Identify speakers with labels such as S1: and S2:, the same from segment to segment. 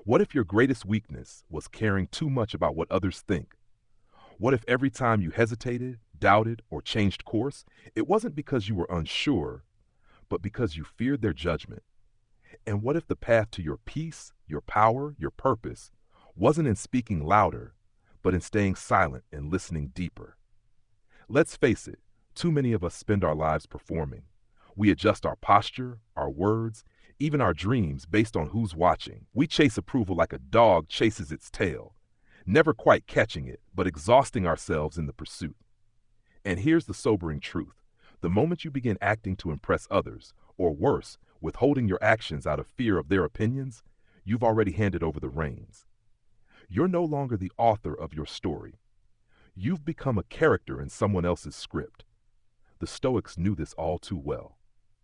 S1: What if your greatest weakness was caring too much about what others think? What if every time you hesitated, doubted, or changed course, it wasn't because you were unsure, but because you feared their judgment? And what if the path to your peace, your power, your purpose wasn't in speaking louder, but in staying silent and listening deeper? Let's face it, too many of us spend our lives performing. We adjust our posture, our words, even our dreams based on who's watching. We chase approval like a dog chases its tail, never quite catching it, but exhausting ourselves in the pursuit. And here's the sobering truth. The moment you begin acting to impress others, or worse, withholding your actions out of fear of their opinions, you've already handed over the reins. You're no longer the author of your story. You've become a character in someone else's script. The Stoics knew this all too well.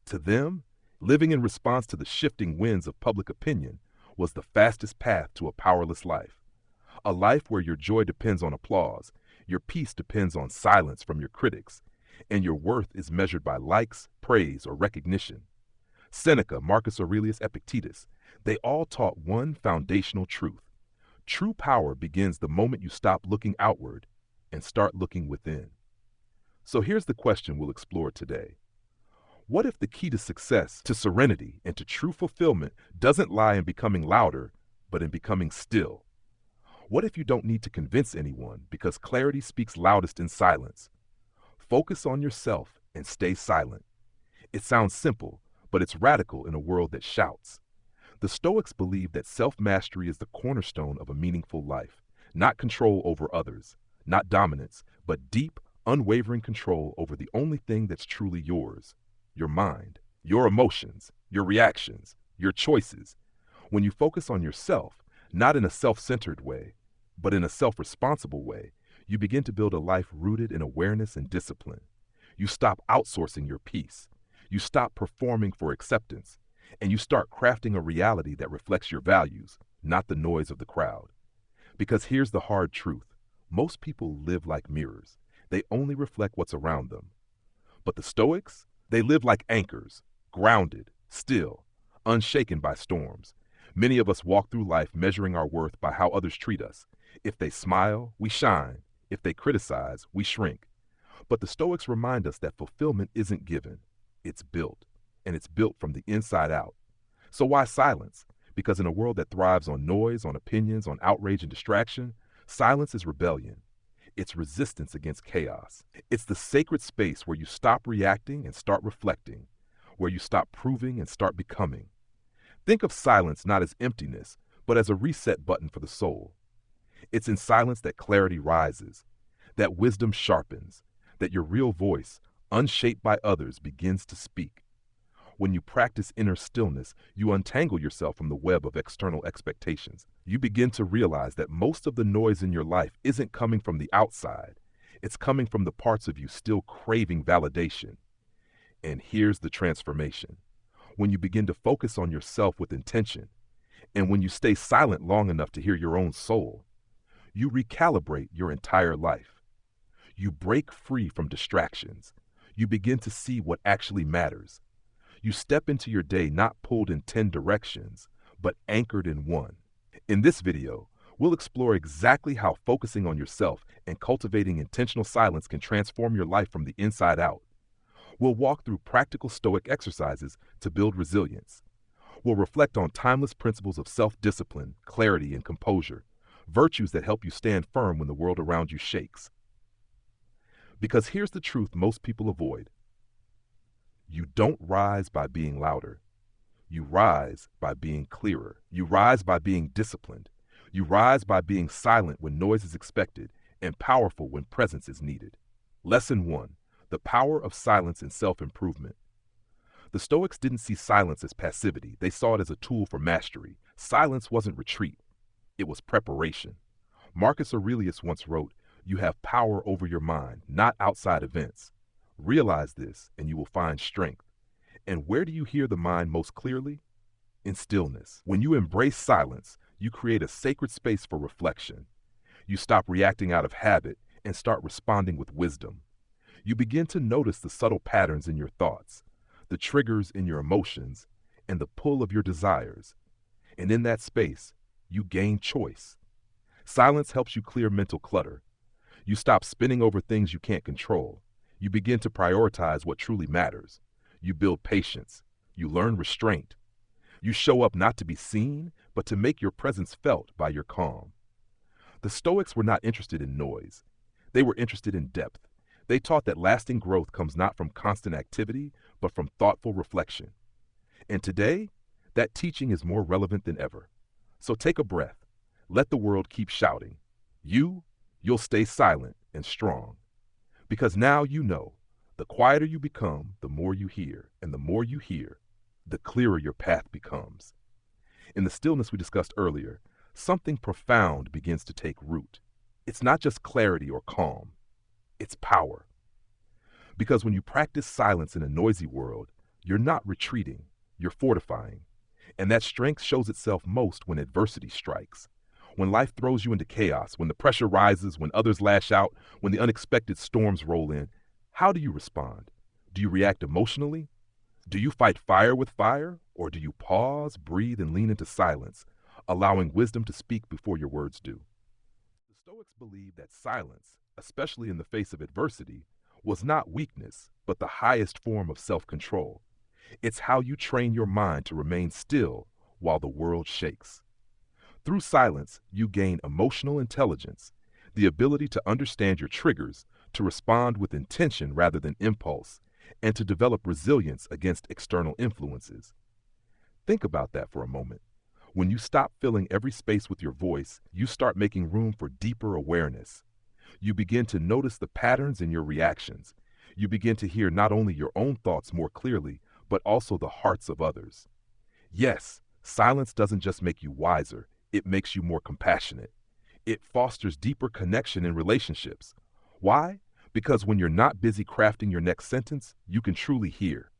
S1: To them, living in response to the shifting winds of public opinion was the fastest path to a powerless life. A life where your joy depends on applause, your peace depends on silence from your critics, and your worth is measured by likes, praise, or recognition. Seneca, Marcus Aurelius Epictetus, they all taught one foundational truth. True power begins the moment you stop looking outward and start looking within. So here's the question we'll explore today. What if the key to success, to serenity, and to true fulfillment doesn't lie in becoming louder, but in becoming still? What if you don't need to convince anyone because clarity speaks loudest in silence? Focus on yourself and stay silent. It sounds simple, but it's radical in a world that shouts. The Stoics believed that self-mastery is the cornerstone of a meaningful life, not control over others, not dominance, but deep, unwavering control over the only thing that's truly yours. Your mind, your emotions, your reactions, your choices. When you focus on yourself, not in a self-centered way, but in a self-responsible way, you begin to build a life rooted in awareness and discipline. You stop outsourcing your peace. You stop performing for acceptance, and you start crafting a reality that reflects your values, not the noise of the crowd. Because here's the hard truth. Most people live like mirrors. They only reflect what's around them. But the Stoics, they live like anchors, grounded, still, unshaken by storms. Many of us walk through life measuring our worth by how others treat us. If they smile, we shine. If they criticize, we shrink. But the Stoics remind us that fulfillment isn't given. It's built, and it's built from the inside out. So why silence? Because in a world that thrives on noise, on opinions, on outrage and distraction, silence is rebellion. It's resistance against chaos. It's the sacred space where you stop reacting and start reflecting, where you stop proving and start becoming. Think of silence not as emptiness, but as a reset button for the soul. It's in silence that clarity rises, that wisdom sharpens, that your real voice, unshaped by others, begins to speak. When you practice inner stillness, you untangle yourself from the web of external expectations. You begin to realize that most of the noise in your life isn't coming from the outside. It's coming from the parts of you still craving validation. And here's the transformation. When you begin to focus on yourself with intention, and when you stay silent long enough to hear your own soul, you recalibrate your entire life. You break free from distractions. You begin to see what actually matters. You step into your day not pulled in 10 directions, but anchored in one. In this video, we'll explore exactly how focusing on yourself and cultivating intentional silence can transform your life from the inside out. We'll walk through practical Stoic exercises to build resilience. We'll reflect on timeless principles of self-discipline, clarity, and composure, virtues that help you stand firm when the world around you shakes. Because here's the truth most people avoid. You don't rise by being louder. You rise by being clearer. You rise by being disciplined. You rise by being silent when noise is expected and powerful when presence is needed. Lesson 1. The power of silence in self-improvement. The Stoics didn't see silence as passivity. They saw it as a tool for mastery. Silence wasn't retreat. It was preparation. Marcus Aurelius once wrote, "You have power over your mind, not outside events. Realize this, and you will find strength." And where do you hear the mind most clearly? In stillness. When you embrace silence, you create a sacred space for reflection. You stop reacting out of habit and start responding with wisdom. You begin to notice the subtle patterns in your thoughts, the triggers in your emotions, and the pull of your desires. And in that space, you gain choice. Silence helps you clear mental clutter. You stop spinning over things you can't control. You begin to prioritize what truly matters. You build patience. You learn restraint. You show up not to be seen, but to make your presence felt by your calm. The Stoics were not interested in noise. They were interested in depth. They taught that lasting growth comes not from constant activity, but from thoughtful reflection. And today, that teaching is more relevant than ever. So take a breath. Let the world keep shouting. You'll stay silent and strong. Because now you know, the quieter you become, the more you hear, and the more you hear, the clearer your path becomes. In the stillness we discussed earlier, something profound begins to take root. It's not just clarity or calm, it's power. Because when you practice silence in a noisy world, you're not retreating, you're fortifying. And that strength shows itself most when adversity strikes. When life throws you into chaos, when the pressure rises, when others lash out, when the unexpected storms roll in, how do you respond? Do you react emotionally? Do you fight fire with fire? Or do you pause, breathe, and lean into silence, allowing wisdom to speak before your words do? The Stoics believed that silence, especially in the face of adversity, was not weakness, but the highest form of self-control. It's how you train your mind to remain still while the world shakes. Through silence, you gain emotional intelligence, the ability to understand your triggers, to respond with intention rather than impulse, and to develop resilience against external influences. Think about that for a moment. When you stop filling every space with your voice, you start making room for deeper awareness. You begin to notice the patterns in your reactions. You begin to hear not only your own thoughts more clearly, but also the hearts of others. Yes, silence doesn't just make you wiser, it makes you more compassionate. It fosters deeper connection in relationships. Why? Because when you're not busy crafting your next sentence, you can truly hear.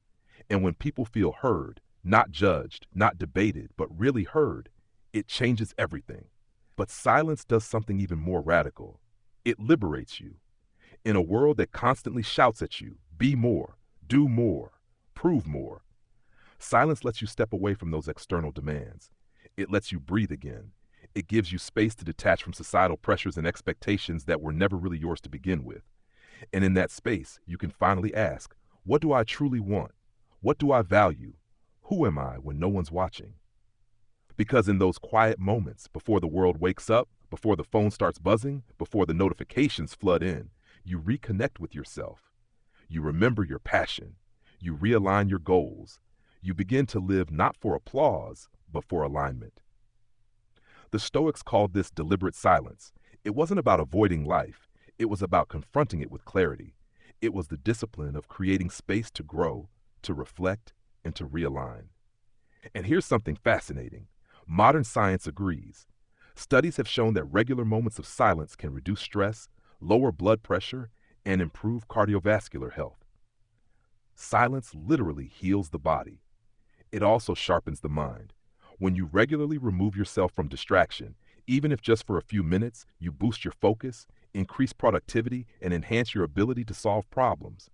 S1: And when people feel heard, not judged, not debated, but really heard, it changes everything. But silence does something even more radical. It liberates you. In a world that constantly shouts at you, be more, do more, prove more, silence lets you step away from those external demands. It lets you breathe again. It gives you space to detach from societal pressures and expectations that were never really yours to begin with. And in that space, you can finally ask, what do I truly want? What do I value? Who am I when no one's watching? Because in those quiet moments, before the world wakes up, before the phone starts buzzing, before the notifications flood in, you reconnect with yourself. You remember your passion. You realign your goals. You begin to live not for applause, but for alignment. The Stoics called this deliberate silence. It wasn't about avoiding life. It was about confronting it with clarity. It was the discipline of creating space to grow, to reflect, and to realign. And here's something fascinating. Modern science agrees. Studies have shown that regular moments of silence can reduce stress, lower blood pressure, and improve cardiovascular health. Silence literally heals the body. It also sharpens the mind. When you regularly remove yourself from distraction, even if just for a few minutes, you boost your focus, increase productivity, and enhance your ability to solve problems.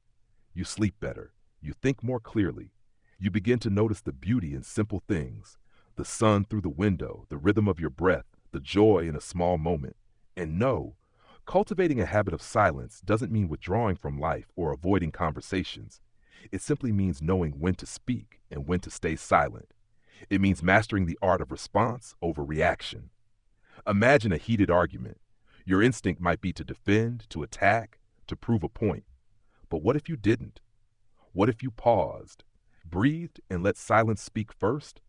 S1: You sleep better. You think more clearly. You begin to notice the beauty in simple things, the sun through the window, the rhythm of your breath, the joy in a small moment. And no, cultivating a habit of silence doesn't mean withdrawing from life or avoiding conversations. It simply means knowing when to speak and when to stay silent. It means mastering the art of response over reaction. Imagine a heated argument. Your instinct might be to defend, to attack, to prove a point. But what if you didn't? What if you paused, breathed, and let silence speak first?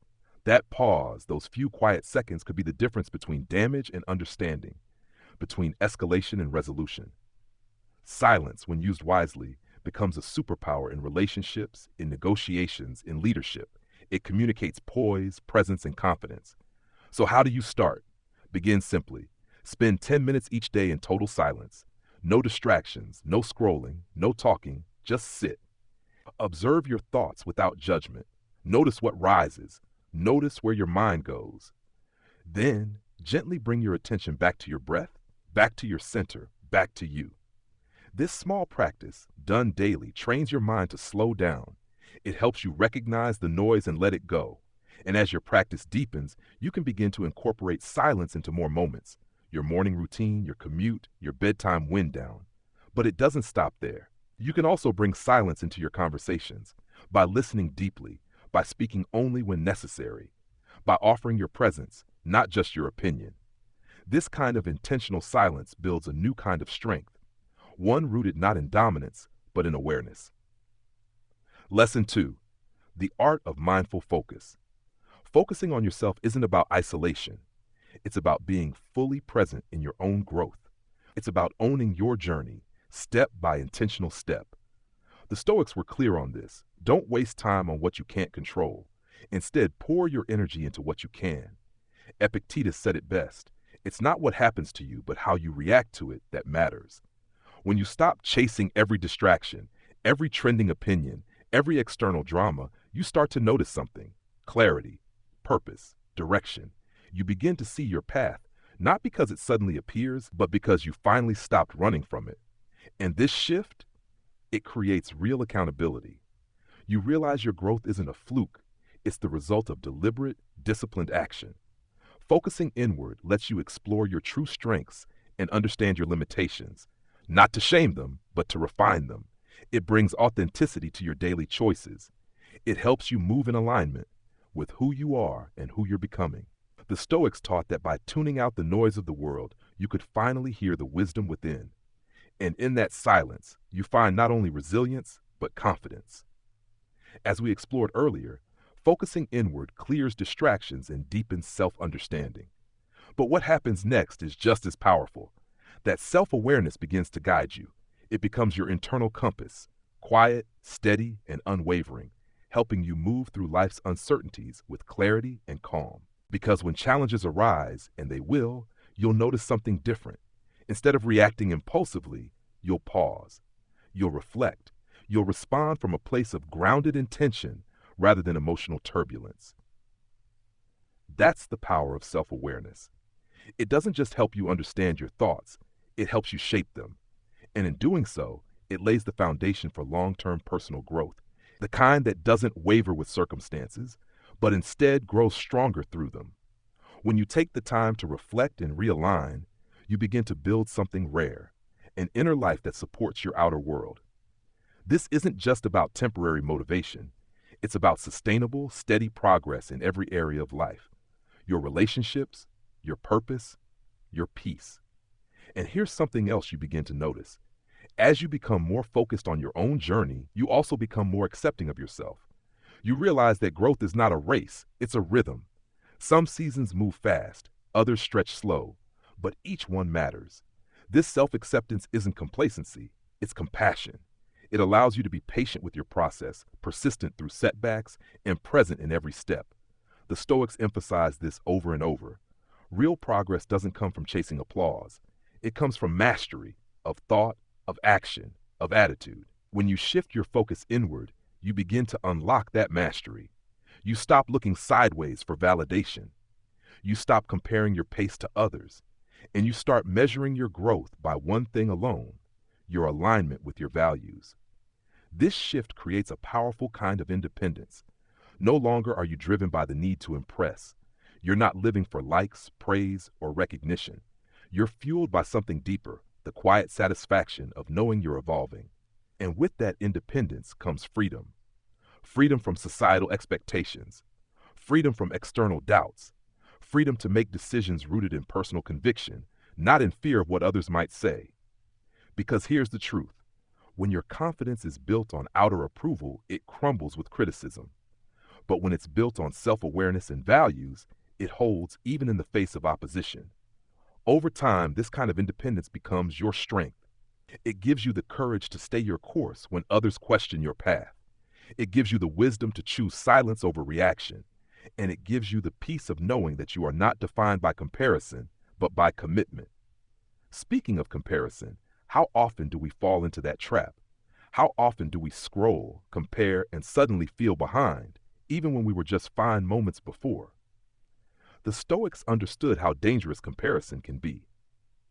S1: That pause, those few quiet seconds, could be the difference between damage and understanding, between escalation and resolution. Silence, when used wisely, becomes a superpower in relationships, in negotiations, in leadership. It communicates poise, presence, and confidence. So how do you start? Begin simply. Spend 10 minutes each day in total silence. No distractions, no scrolling, no talking, just sit. Observe your thoughts without judgment. Notice what rises. Notice where your mind goes. Then, gently bring your attention back to your breath, back to your center, back to you. This small practice, done daily, trains your mind to slow down. It helps you recognize the noise and let it go. And as your practice deepens, you can begin to incorporate silence into more moments, your morning routine, your commute, your bedtime wind down. But it doesn't stop there. You can also bring silence into your conversations by listening deeply, by speaking only when necessary, by offering your presence, not just your opinion. This kind of intentional silence builds a new kind of strength, one rooted not in dominance, but in awareness. Lesson 2. The art of mindful focus. Focusing on yourself isn't about isolation. It's about being fully present in your own growth. It's about owning your journey, step by intentional step. The Stoics were clear on this. Don't waste time on what you can't control. Instead, pour your energy into what you can. Epictetus said it best. It's not what happens to you, but how you react to it that matters. When you stop chasing every distraction, every trending opinion, every external drama, you start to notice something: clarity, purpose, direction. You begin to see your path, not because it suddenly appears, but because you finally stopped running from it. And this shift, it creates real accountability. You realize your growth isn't a fluke. It's the result of deliberate, disciplined action. Focusing inward lets you explore your true strengths and understand your limitations, not to shame them, but to refine them. It brings authenticity to your daily choices. It helps you move in alignment with who you are and who you're becoming. The Stoics taught that by tuning out the noise of the world, you could finally hear the wisdom within. And in that silence, you find not only resilience, but confidence. As we explored earlier, focusing inward clears distractions and deepens self-understanding. But what happens next is just as powerful. That self-awareness begins to guide you. It becomes your internal compass, quiet, steady, and unwavering, helping you move through life's uncertainties with clarity and calm. Because when challenges arise, and they will, you'll notice something different. Instead of reacting impulsively, you'll pause. You'll reflect. You'll respond from a place of grounded intention rather than emotional turbulence. That's the power of self-awareness. It doesn't just help you understand your thoughts, it helps you shape them. And in doing so, it lays the foundation for long-term personal growth, the kind that doesn't waver with circumstances, but instead grows stronger through them. When you take the time to reflect and realign, you begin to build something rare, an inner life that supports your outer world. This isn't just about temporary motivation. It's about sustainable, steady progress in every area of life. Your relationships, your purpose, your peace. And here's something else you begin to notice. As you become more focused on your own journey, you also become more accepting of yourself. You realize that growth is not a race, it's a rhythm. Some seasons move fast, others stretch slow, but each one matters. This self-acceptance isn't complacency, it's compassion. It allows you to be patient with your process, persistent through setbacks, and present in every step. The Stoics emphasize this over and over. Real progress doesn't come from chasing applause. It comes from mastery of thought, of action, of attitude. When you shift your focus inward, you begin to unlock that mastery. You stop looking sideways for validation. You stop comparing your pace to others, and you start measuring your growth by one thing alone: your alignment with your values. This shift creates a powerful kind of independence. No longer are you driven by the need to impress. You're not living for likes, praise, or recognition. You're fueled by something deeper, the quiet satisfaction of knowing you're evolving. And with that independence comes freedom. Freedom from societal expectations. Freedom from external doubts. Freedom to make decisions rooted in personal conviction, not in fear of what others might say. Because here's the truth. When your confidence is built on outer approval, it crumbles with criticism. But when it's built on self-awareness and values, it holds even in the face of opposition. Over time, this kind of independence becomes your strength. It gives you the courage to stay your course when others question your path. It gives you the wisdom to choose silence over reaction. And it gives you the peace of knowing that you are not defined by comparison, but by commitment. Speaking of comparison, how often do we fall into that trap? How often do we scroll, compare, and suddenly feel behind, even when we were just fine moments before? The Stoics understood how dangerous comparison can be.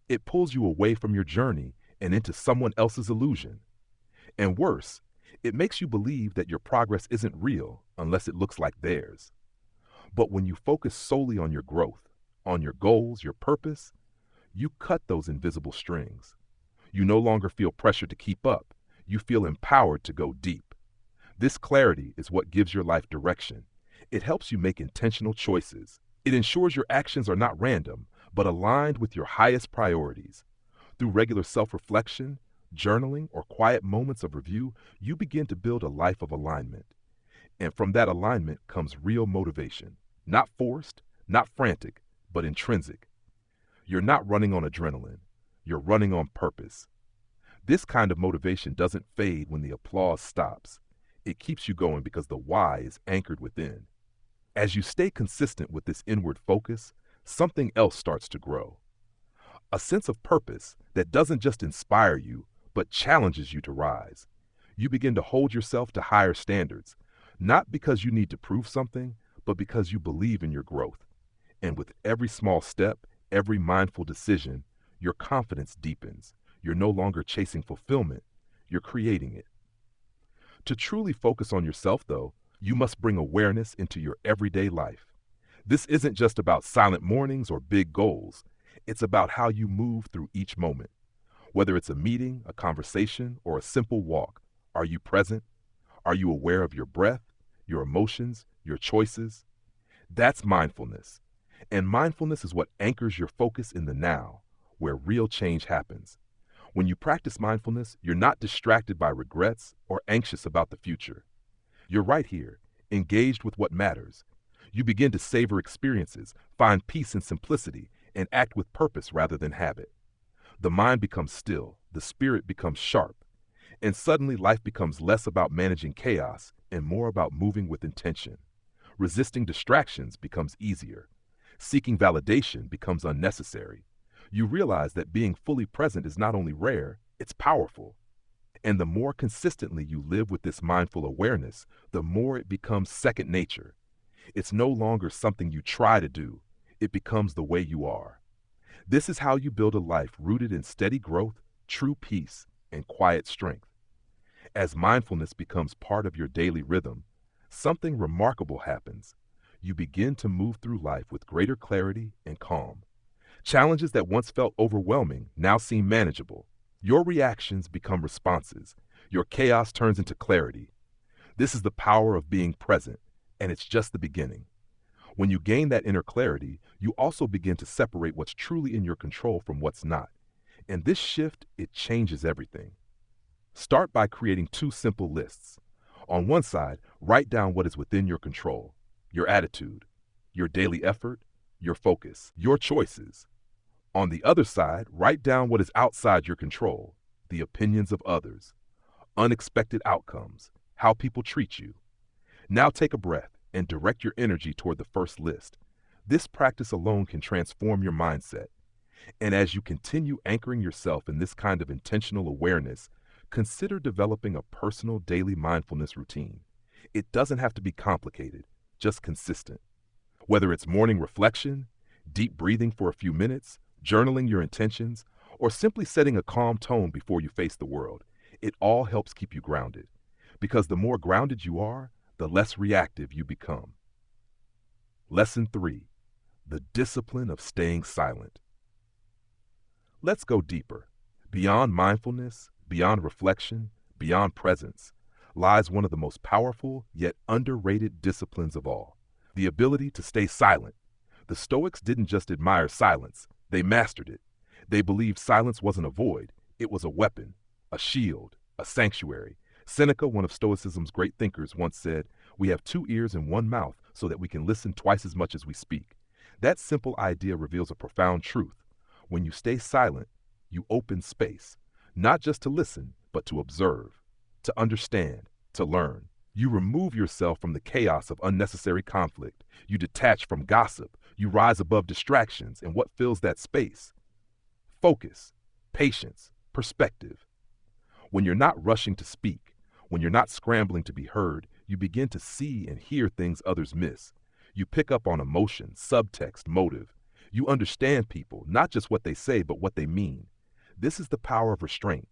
S1: It pulls you away from your journey and into someone else's illusion. And worse, it makes you believe that your progress isn't real unless it looks like theirs. But when you focus solely on your growth, on your goals, your purpose, you cut those invisible strings. You no longer feel pressure to keep up. You feel empowered to go deep. This clarity is what gives your life direction. It helps you make intentional choices. It ensures your actions are not random, but aligned with your highest priorities. Through regular self-reflection, journaling, or quiet moments of review, you begin to build a life of alignment. And from that alignment comes real motivation. Not forced, not frantic, but intrinsic. You're not running on adrenaline. You're running on purpose. This kind of motivation doesn't fade when the applause stops. It keeps you going because the why is anchored within. As you stay consistent with this inward focus, something else starts to grow. A sense of purpose that doesn't just inspire you, but challenges you to rise. You begin to hold yourself to higher standards, not because you need to prove something, but because you believe in your growth. And with every small step, every mindful decision, your confidence deepens. You're no longer chasing fulfillment, you're creating it. To truly focus on yourself, though, you must bring awareness into your everyday life. This isn't just about silent mornings or big goals. It's about how you move through each moment. Whether it's a meeting, a conversation, or a simple walk, are you present? Are you aware of your breath, your emotions, your choices? That's mindfulness. And mindfulness is what anchors your focus in the now, where real change happens. When you practice mindfulness, you're not distracted by regrets or anxious about the future. You're right here, engaged with what matters. You begin to savor experiences, find peace in simplicity, and act with purpose rather than habit. The mind becomes still, the spirit becomes sharp, and suddenly life becomes less about managing chaos and more about moving with intention. Resisting distractions becomes easier. Seeking validation becomes unnecessary. You realize that being fully present is not only rare, it's powerful. And the more consistently you live with this mindful awareness, the more it becomes second nature. It's no longer something you try to do. It becomes the way you are. This is how you build a life rooted in steady growth, true peace, and quiet strength. As mindfulness becomes part of your daily rhythm, something remarkable happens. You begin to move through life with greater clarity and calm. Challenges that once felt overwhelming now seem manageable. Your reactions become responses. Your chaos turns into clarity. This is the power of being present, and it's just the beginning. When you gain that inner clarity, you also begin to separate what's truly in your control from what's not. And this shift, it changes everything. Start by creating two simple lists. On one side, write down what is within your control, your attitude, your daily effort, your focus, your choices. On the other side, write down what is outside your control, the opinions of others, unexpected outcomes, how people treat you. Now take a breath and direct your energy toward the first list. This practice alone can transform your mindset. And as you continue anchoring yourself in this kind of intentional awareness, consider developing a personal daily mindfulness routine. It doesn't have to be complicated, just consistent. Whether it's morning reflection, deep breathing for a few minutes, journaling your intentions, or simply setting a calm tone before you face the world, it all helps keep you grounded. Because the more grounded you are, the less reactive you become. Lesson 3. The discipline of staying silent. Let's go deeper. Beyond mindfulness, beyond reflection, beyond presence, lies one of the most powerful yet underrated disciplines of all, the ability to stay silent. The Stoics didn't just admire silence, they mastered it. They believed silence wasn't a void, it was a weapon, a shield, a sanctuary. Seneca, one of Stoicism's great thinkers, once said, "We have 2 ears and 1 mouth so that we can listen twice as much as we speak." That simple idea reveals a profound truth. When you stay silent, you open space, not just to listen, but to observe, to understand, to learn. You remove yourself from the chaos of unnecessary conflict. You detach from gossip. You rise above distractions. And what fills that space? Focus, patience, perspective. When you're not rushing to speak, when you're not scrambling to be heard, you begin to see and hear things others miss. You pick up on emotion, subtext, motive. You understand people, not just what they say, but what they mean. This is the power of restraint.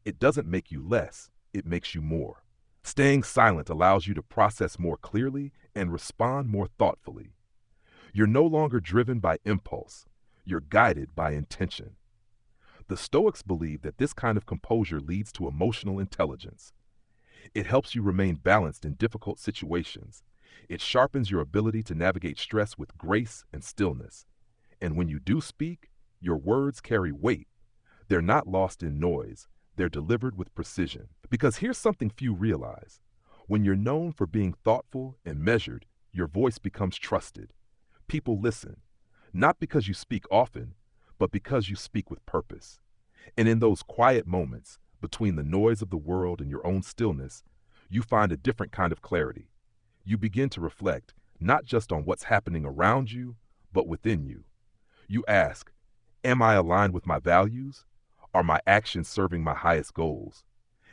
S1: It doesn't make you less, it makes you more. Staying silent allows you to process more clearly and respond more thoughtfully. You're no longer driven by impulse. You're guided by intention. The Stoics believe that this kind of composure leads to emotional intelligence. It helps you remain balanced in difficult situations. It sharpens your ability to navigate stress with grace and stillness. And when you do speak, your words carry weight. They're not lost in noise. They're delivered with precision. Because here's something few realize. When you're known for being thoughtful and measured, your voice becomes trusted. People listen, not because you speak often, but because you speak with purpose. And in those quiet moments, between the noise of the world and your own stillness, you find a different kind of clarity. You begin to reflect, not just on what's happening around you, but within you. You ask, am I aligned with my values? Are my actions serving my highest goals?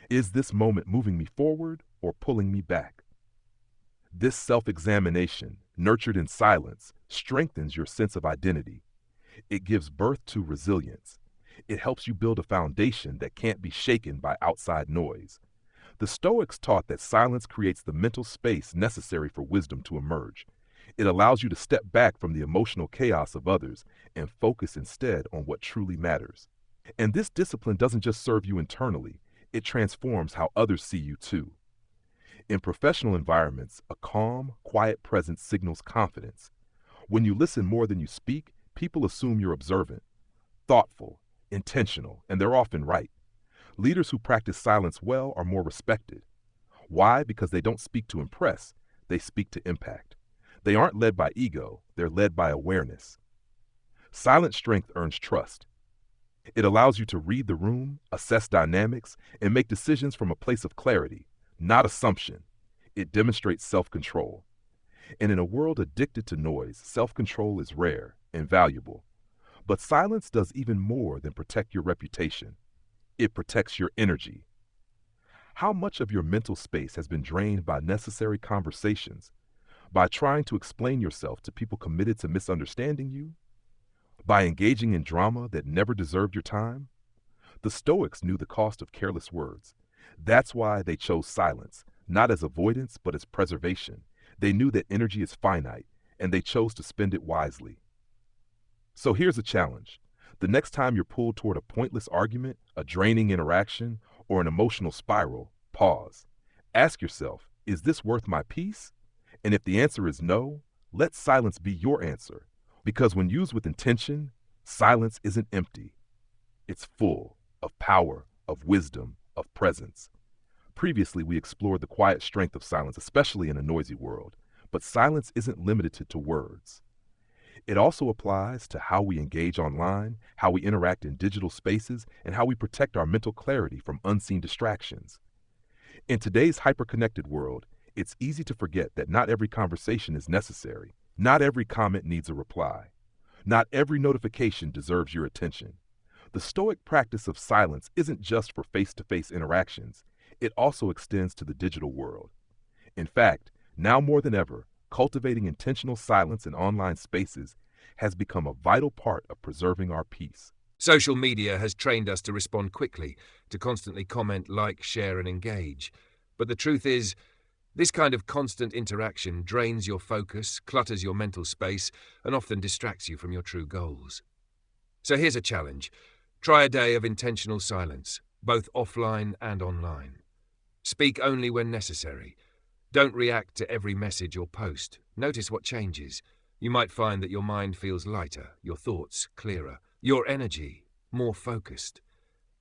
S1: Is this moment moving me forward or pulling me back? This self-examination, nurtured in silence, strengthens your sense of identity. It gives birth to resilience. It helps you build a foundation that can't be shaken by outside noise. The Stoics taught that silence creates the mental space necessary for wisdom to emerge. It allows you to step back from the emotional chaos of others and focus instead on what truly matters. And this discipline doesn't just serve you internally, it transforms how others see you too. In professional environments, a calm, quiet presence signals confidence. When you listen more than you speak, people assume you're observant, thoughtful, intentional, and they're often right. Leaders who practice silence well are more respected. Why? Because they don't speak to impress, they speak to impact. They aren't led by ego, they're led by awareness. Silent strength earns trust. It allows you to read the room, assess dynamics, and make decisions from a place of clarity, not assumption. It demonstrates self-control. And in a world addicted to noise, self-control is rare and valuable. But silence does even more than protect your reputation. It protects your energy. How much of your mental space has been drained by necessary conversations, by trying to explain yourself to people committed to misunderstanding you, by engaging in drama that never deserved your time? The Stoics knew the cost of careless words. That's why they chose silence, not as avoidance, but as preservation. They knew that energy is finite, and they chose to spend it wisely. So here's a challenge. The next time you're pulled toward a pointless argument, a draining interaction, or an emotional spiral, pause. Ask yourself, is this worth my peace? And if the answer is no, let silence be your answer. Because when used with intention, silence isn't empty. It's full of power, of wisdom, of presence. Previously, we explored the quiet strength of silence, especially in a noisy world. But silence isn't limited to words. It also applies to how we engage online, how we interact in digital spaces, and how we protect our mental clarity from unseen distractions. In today's hyper-connected world, it's easy to forget that not every conversation is necessary. Not every comment needs a reply. Not every notification deserves your attention. The Stoic practice of silence isn't just for face-to-face interactions. It also extends to the digital world. In fact, now more than ever, cultivating intentional silence in online spaces has become a vital part of preserving our peace.
S2: Social media has trained us to respond quickly, to constantly comment, like, share, and engage. But the truth is, this kind of constant interaction drains your focus, clutters your mental space, and often distracts you from your true goals. So here's a challenge. Try a day of intentional silence, both offline and online. Speak only when necessary. Don't react to every message or post. Notice what changes. You might find that your mind feels lighter, your thoughts clearer, your energy more focused.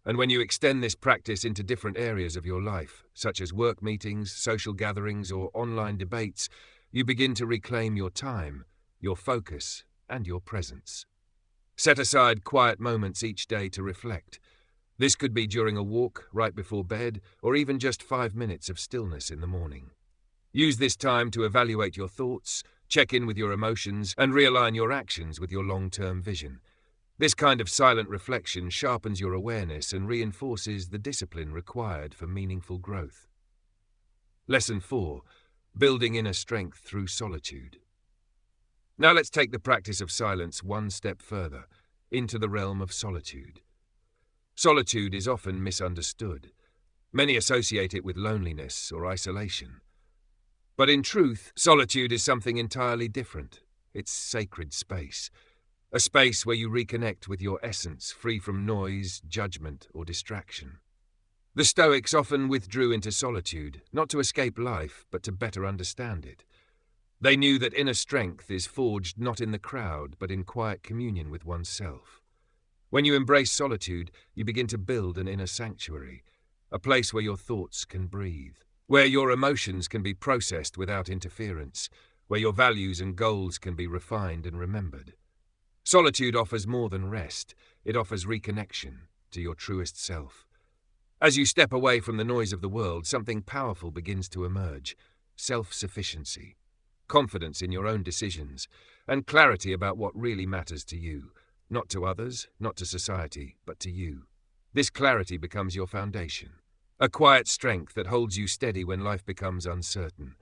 S2: And when you extend this practice into different areas of your life, such as work meetings, social gatherings, or online debates, you begin to reclaim your time, your focus, and your presence. Set aside quiet moments each day to reflect. This could be during a walk, right before bed, or even just 5 minutes of stillness in the morning. Use this time to evaluate your thoughts, check in with your emotions, and realign your actions with your long-term vision. This kind of silent reflection sharpens your awareness and reinforces the discipline required for meaningful growth. Lesson 4. Building inner strength through solitude. Now let's take the practice of silence one step further, into the realm of solitude. Solitude is often misunderstood. Many associate it with loneliness or isolation. But in truth, solitude is something entirely different. It's sacred space. A space where you reconnect with your essence, free from noise, judgment, or distraction. The Stoics often withdrew into solitude, not to escape life, but to better understand it. They knew that inner strength is forged not in the crowd, but in quiet communion with oneself. When you embrace solitude, you begin to build an inner sanctuary, a place where your thoughts can breathe, where your emotions can be processed without interference, where your values and goals can be refined and remembered. Solitude offers more than rest. It offers reconnection to your truest self. As you step away from the noise of the world, something powerful begins to emerge: self-sufficiency, confidence in your own decisions, and clarity about what really matters to you, not to others, not to society, but to you. This clarity becomes your foundation, a quiet strength that holds you steady when life becomes uncertain,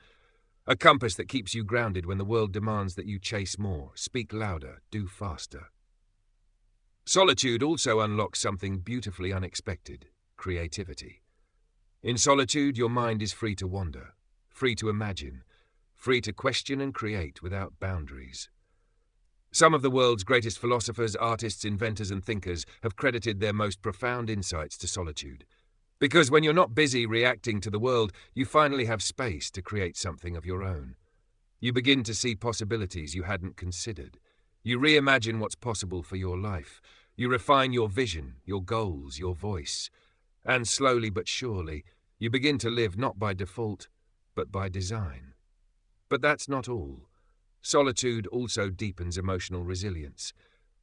S2: a compass that keeps you grounded when the world demands that you chase more, speak louder, do faster. Solitude also unlocks something beautifully unexpected: creativity. In solitude, your mind is free to wander, free to imagine, free to question and create without boundaries. Some of the world's greatest philosophers, artists, inventors, and thinkers have credited their most profound insights to solitude. Because when you're not busy reacting to the world, you finally have space to create something of your own. You begin to see possibilities you hadn't considered. You reimagine what's possible for your life. You refine your vision, your goals, your voice. And slowly but surely, you begin to live not by default, but by design. But that's not all. Solitude also deepens emotional resilience.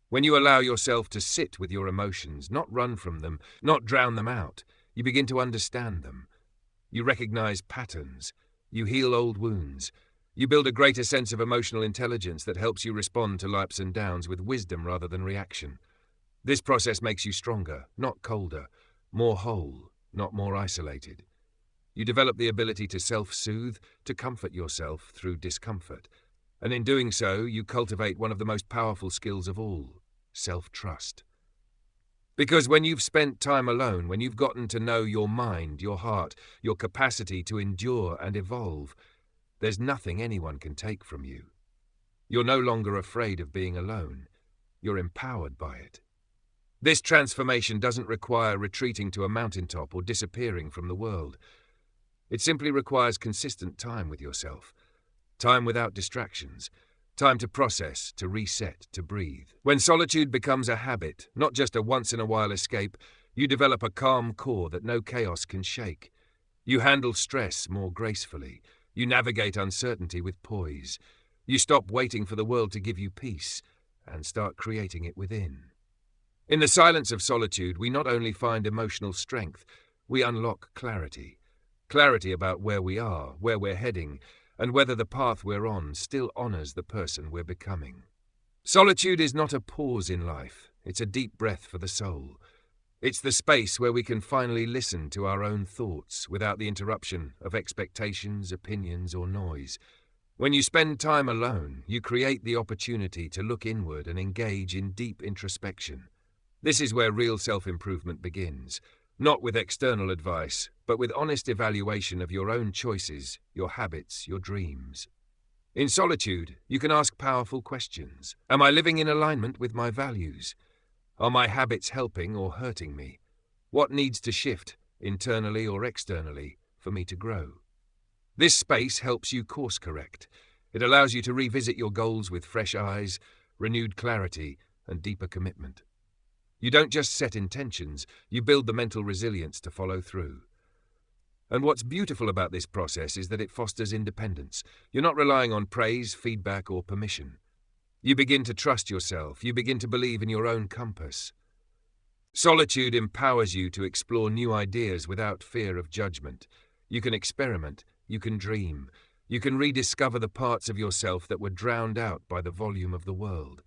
S2: When you allow yourself to sit with your emotions, not run from them, not drown them out, you begin to understand them. You recognize patterns. You heal old wounds. You build a greater sense of emotional intelligence that helps you respond to ups and downs with wisdom rather than reaction. This process makes you stronger, not colder, more whole, not more isolated. You develop the ability to self-soothe, to comfort yourself through discomfort. And in doing so, you cultivate one of the most powerful skills of all: self-trust. Because when you've spent time alone, when you've gotten to know your mind, your heart, your capacity to endure and evolve, there's nothing anyone can take from you. You're no longer afraid of being alone. You're empowered by it. This transformation doesn't require retreating to a mountaintop or disappearing from the world. It simply requires consistent time with yourself, time without distractions, time to process, to reset, to breathe. When solitude becomes a habit, not just a once-in-a-while escape, you develop a calm core that no chaos can shake. You handle stress more gracefully. You navigate uncertainty with poise. You stop waiting for the world to give you peace and start creating it within. In the silence of solitude, we not only find emotional strength, we unlock clarity. Clarity about where we are, where we're heading, and whether the path we're on still honors the person we're becoming. Solitude is not a pause in life. It's a deep breath for the soul. It's the space where we can finally listen to our own thoughts without the interruption of expectations, opinions, or noise. When you spend time alone, you create the opportunity to look inward and engage in deep introspection. This is where real self-improvement begins. Not with external advice, but with honest evaluation of your own choices, your habits, your dreams. In solitude, you can ask powerful questions. Am I living in alignment with my values? Are my habits helping or hurting me? What needs to shift, internally or externally, for me to grow? This space helps you course correct. It allows you to revisit your goals with fresh eyes, renewed clarity, and deeper commitment. You don't just set intentions, you build the mental resilience to follow through. And what's beautiful about this process is that it fosters independence. You're not relying on praise, feedback, or permission. You begin to trust yourself. You begin to believe in your own compass. Solitude empowers you to explore new ideas without fear of judgment. You can experiment. You can dream. You can rediscover the parts of yourself that were drowned out by the volume of the world.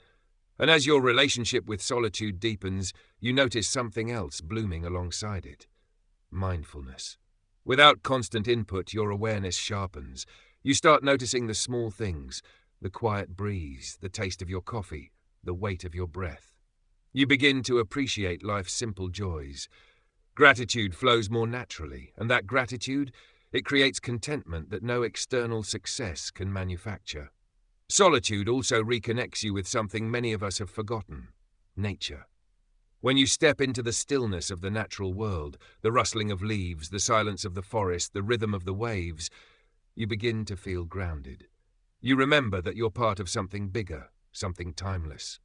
S2: And as your relationship with solitude deepens, you notice something else blooming alongside it: mindfulness. Without constant input, your awareness sharpens. You start noticing the small things: the quiet breeze, the taste of your coffee, the weight of your breath. You begin to appreciate life's simple joys. Gratitude flows more naturally, and that gratitude, it creates contentment that no external success can manufacture. Solitude also reconnects you with something many of us have forgotten: nature. When you step into the stillness of the natural world, the rustling of leaves, the silence of the forest, the rhythm of the waves, you begin to feel grounded. You remember that you're part of something bigger, something timeless.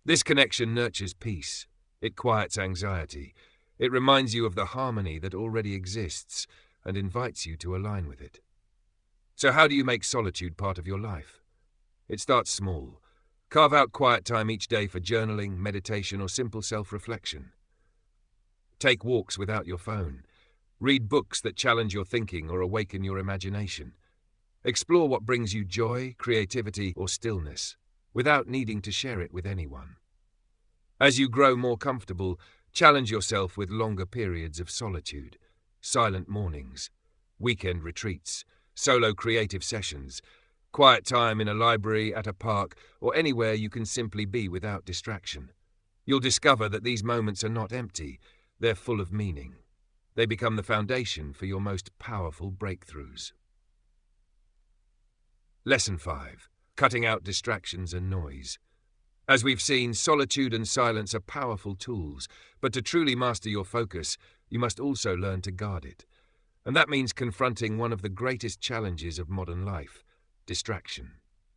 S2: This connection nurtures peace. It quiets anxiety. It reminds you of the harmony that already exists and invites you to align with it. So how do you make solitude part of your life? It starts small. Carve out quiet time each day for journaling, meditation, or simple self-reflection. Take walks without your phone. Read books that challenge your thinking or awaken your imagination. Explore what brings you joy, creativity, or stillness, without needing to share it with anyone. As you grow more comfortable, challenge yourself with longer periods of solitude, silent mornings, weekend retreats, solo creative sessions, quiet time in a library, at a park, or anywhere you can simply be without distraction. You'll discover that these moments are not empty, they're full of meaning. They become the foundation for your most powerful breakthroughs. Lesson 5. Cutting out distractions and noise. As we've seen, solitude and silence are powerful tools, but to truly master your focus, you must also learn to guard it. And that means confronting one of the greatest challenges of modern life: distraction.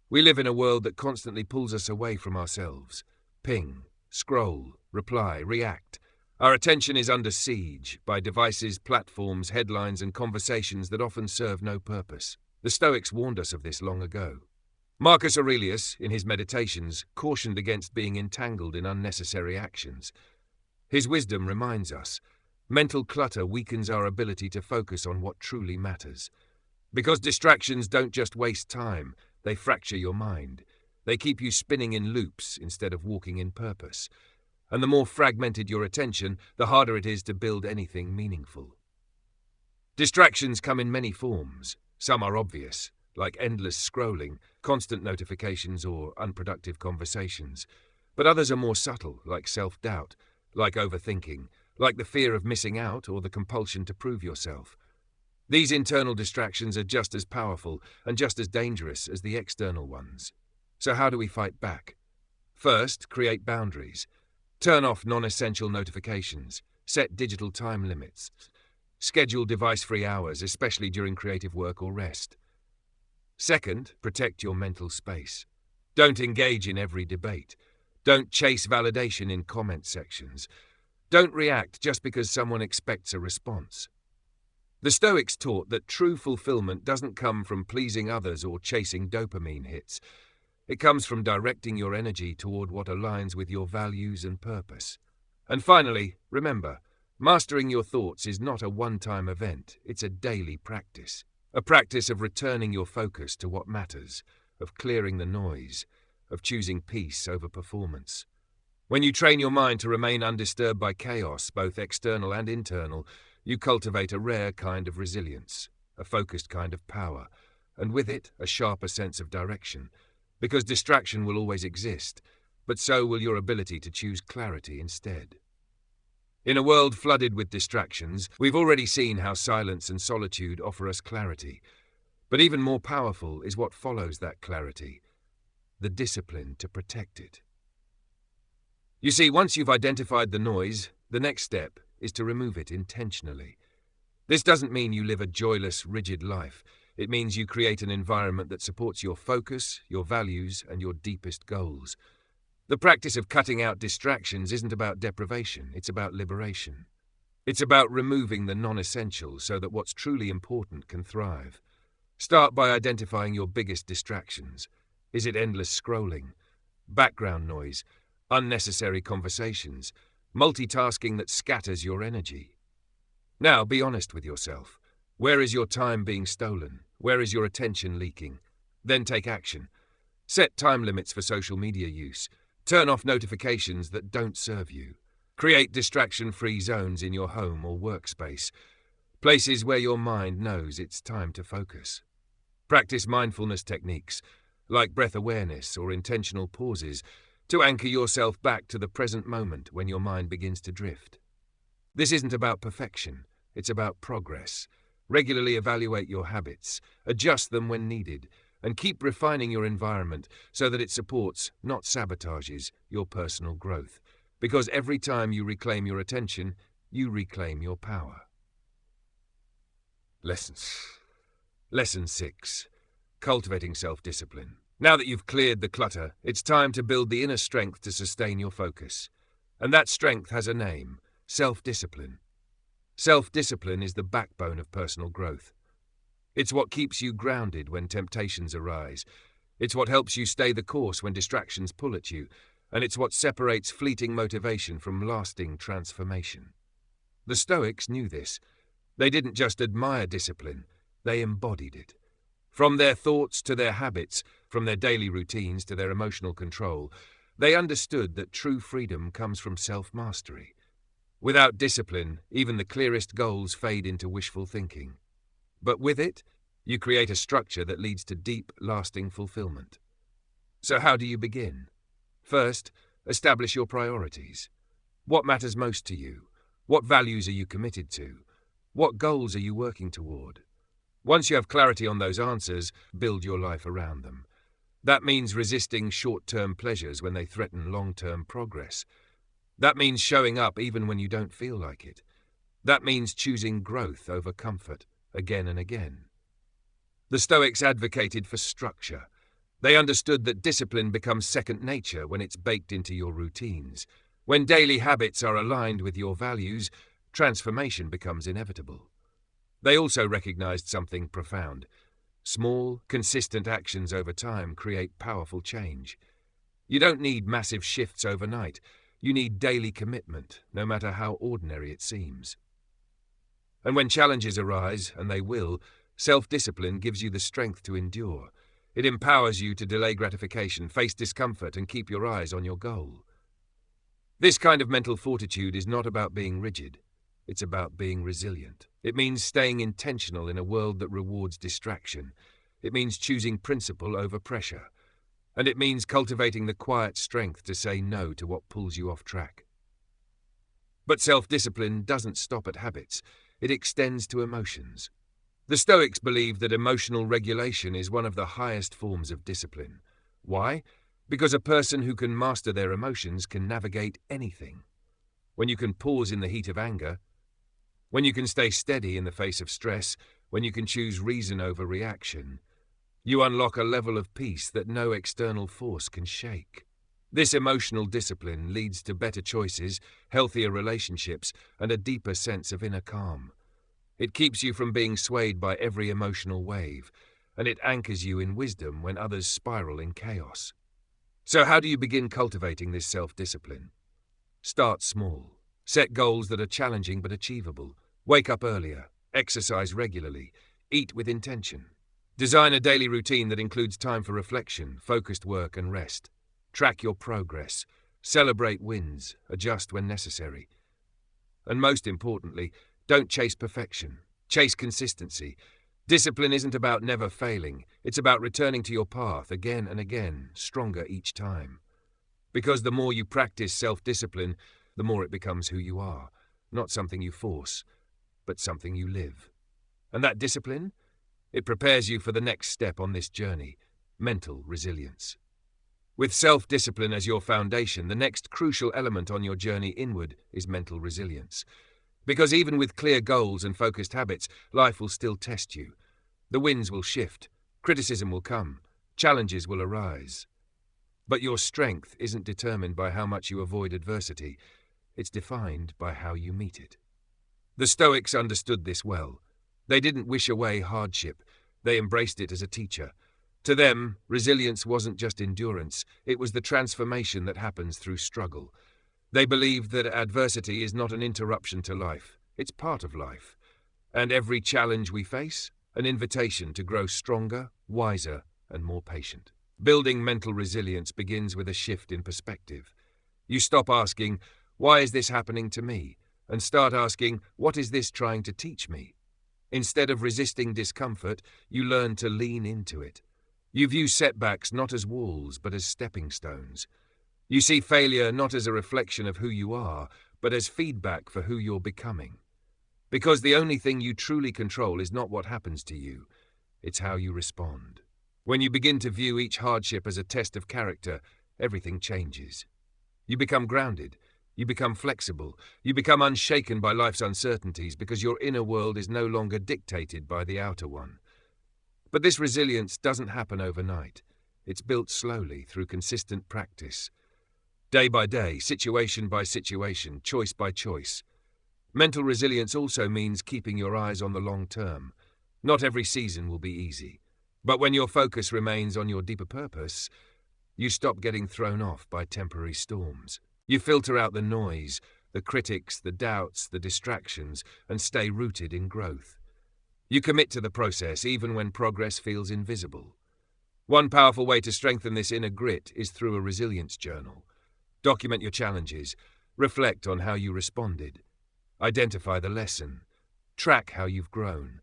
S2: We live in a world that constantly pulls us away from ourselves. Ping, scroll, reply, react. Our attention is under siege by devices, platforms, headlines, and conversations that often serve no purpose. The Stoics warned us of this long ago. Marcus Aurelius, in his Meditations, cautioned against being entangled in unnecessary actions. His wisdom reminds us, mental clutter weakens our ability to focus on what truly matters. Because distractions don't just waste time, they fracture your mind. They keep you spinning in loops instead of walking in purpose. And the more fragmented your attention, the harder it is to build anything meaningful. Distractions come in many forms. Some are obvious, like endless scrolling, constant notifications, or unproductive conversations. But others are more subtle, like self-doubt, like overthinking, like the fear of missing out or the compulsion to prove yourself. These internal distractions are just as powerful and just as dangerous as the external ones. So how do we fight back? First, create boundaries. Turn off non-essential notifications. Set digital time limits. Schedule device-free hours, especially during creative work or rest. Second, protect your mental space. Don't engage in every debate. Don't chase validation in comment sections. Don't react just because someone expects a response. The Stoics taught that true fulfillment doesn't come from pleasing others or chasing dopamine hits. It comes from directing your energy toward what aligns with your values and purpose. And finally, remember, mastering your thoughts is not a one-time event, it's a daily practice. A practice of returning your focus to what matters, of clearing the noise, of choosing peace over performance. When you train your mind to remain undisturbed by chaos, both external and internal, you cultivate a rare kind of resilience, a focused kind of power, and with it, a sharper sense of direction. Because distraction will always exist, but so will your ability to choose clarity instead. In a world flooded with distractions, we've already seen how silence and solitude offer us clarity. But even more powerful is what follows that clarity: the discipline to protect it. You see, once you've identified the noise, the next step is to remove it intentionally. This doesn't mean you live a joyless, rigid life. It means you create an environment that supports your focus, your values, and your deepest goals. The practice of cutting out distractions isn't about deprivation, it's about liberation. It's about removing the non-essentials so that what's truly important can thrive. Start by identifying your biggest distractions. Is it endless scrolling, background noise, unnecessary conversations, multitasking that scatters your energy? Now be honest with yourself. Where is your time being stolen? Where is your attention leaking? Then take action. Set time limits for social media use. Turn off notifications that don't serve you. Create distraction-free zones in your home or workspace, places where your mind knows it's time to focus. Practice mindfulness techniques, like breath awareness or intentional pauses, to anchor yourself back to the present moment when your mind begins to drift. This isn't about perfection, it's about progress. Regularly evaluate your habits, adjust them when needed, and keep refining your environment so that it supports, not sabotages, your personal growth. Because every time you reclaim your attention, you reclaim your power. Lesson 6. Cultivating self-discipline. Now that you've cleared the clutter, it's time to build the inner strength to sustain your focus. And that strength has a name: self-discipline. Self-discipline is the backbone of personal growth. It's what keeps you grounded when temptations arise. It's what helps you stay the course when distractions pull at you. And it's what separates fleeting motivation from lasting transformation. The Stoics knew this. They didn't just admire discipline, they embodied it. From their thoughts to their habits, from their daily routines to their emotional control, they understood that true freedom comes from self-mastery. Without discipline, even the clearest goals fade into wishful thinking. But with it, you create a structure that leads to deep, lasting fulfillment. So how do you begin? First, establish your priorities. What matters most to you? What values are you committed to? What goals are you working toward? Once you have clarity on those answers, build your life around them. That means resisting short-term pleasures when they threaten long-term progress. That means showing up even when you don't feel like it. That means choosing growth over comfort, again and again. The Stoics advocated for structure. They understood that discipline becomes second nature when it's baked into your routines. When daily habits are aligned with your values, transformation becomes inevitable. They also recognized something profound. Small, consistent actions over time create powerful change. You don't need massive shifts overnight. You need daily commitment, no matter how ordinary it seems. And when challenges arise, and they will, self-discipline gives you the strength to endure. It empowers you to delay gratification, face discomfort, and keep your eyes on your goal. This kind of mental fortitude is not about being rigid. It's about being resilient. It means staying intentional in a world that rewards distraction. It means choosing principle over pressure. And it means cultivating the quiet strength to say no to what pulls you off track. But self-discipline doesn't stop at habits. It extends to emotions. The Stoics believed that emotional regulation is one of the highest forms of discipline. Why? Because a person who can master their emotions can navigate anything. When you can pause in the heat of anger, when you can stay steady in the face of stress, when you can choose reason over reaction, you unlock a level of peace that no external force can shake. This emotional discipline leads to better choices, healthier relationships, and a deeper sense of inner calm. It keeps you from being swayed by every emotional wave, and it anchors you in wisdom when others spiral in chaos. So how do you begin cultivating this self-discipline? Start small. Set goals that are challenging but achievable. Wake up earlier. Exercise regularly. Eat with intention. Design a daily routine that includes time for reflection, focused work, and rest. Track your progress. Celebrate wins. Adjust when necessary. And most importantly, don't chase perfection. Chase consistency. Discipline isn't about never failing. It's about returning to your path again and again, stronger each time. Because the more you practice self-discipline, the more it becomes who you are. Not something you force, but something you live. And that discipline? It prepares you for the next step on this journey, mental resilience. With self-discipline as your foundation, the next crucial element on your journey inward is mental resilience. Because even with clear goals and focused habits, life will still test you. The winds will shift, criticism will come, challenges will arise. But your strength isn't determined by how much you avoid adversity. It's defined by how you meet it. The Stoics understood this well. They didn't wish away hardship. They embraced it as a teacher. To them, resilience wasn't just endurance. It was the transformation that happens through struggle. They believed that adversity is not an interruption to life. It's part of life. And every challenge we face, an invitation to grow stronger, wiser, and more patient. Building mental resilience begins with a shift in perspective. You stop asking, "Why is this happening to me?" and start asking, "What is this trying to teach me?" Instead of resisting discomfort, you learn to lean into it. You view setbacks not as walls, but as stepping stones. You see failure not as a reflection of who you are, but as feedback for who you're becoming. Because the only thing you truly control is not what happens to you, it's how you respond. When you begin to view each hardship as a test of character, everything changes. You become grounded. You become flexible. You become unshaken by life's uncertainties because your inner world is no longer dictated by the outer one. But this resilience doesn't happen overnight. It's built slowly through consistent practice. Day by day, situation by situation, choice by choice. Mental resilience also means keeping your eyes on the long term. Not every season will be easy. But when your focus remains on your deeper purpose, you stop getting thrown off by temporary storms. You filter out the noise, the critics, the doubts, the distractions, and stay rooted in growth. You commit to the process even when progress feels invisible. One powerful way to strengthen this inner grit is through a resilience journal. Document your challenges. Reflect on how you responded. Identify the lesson. Track how you've grown.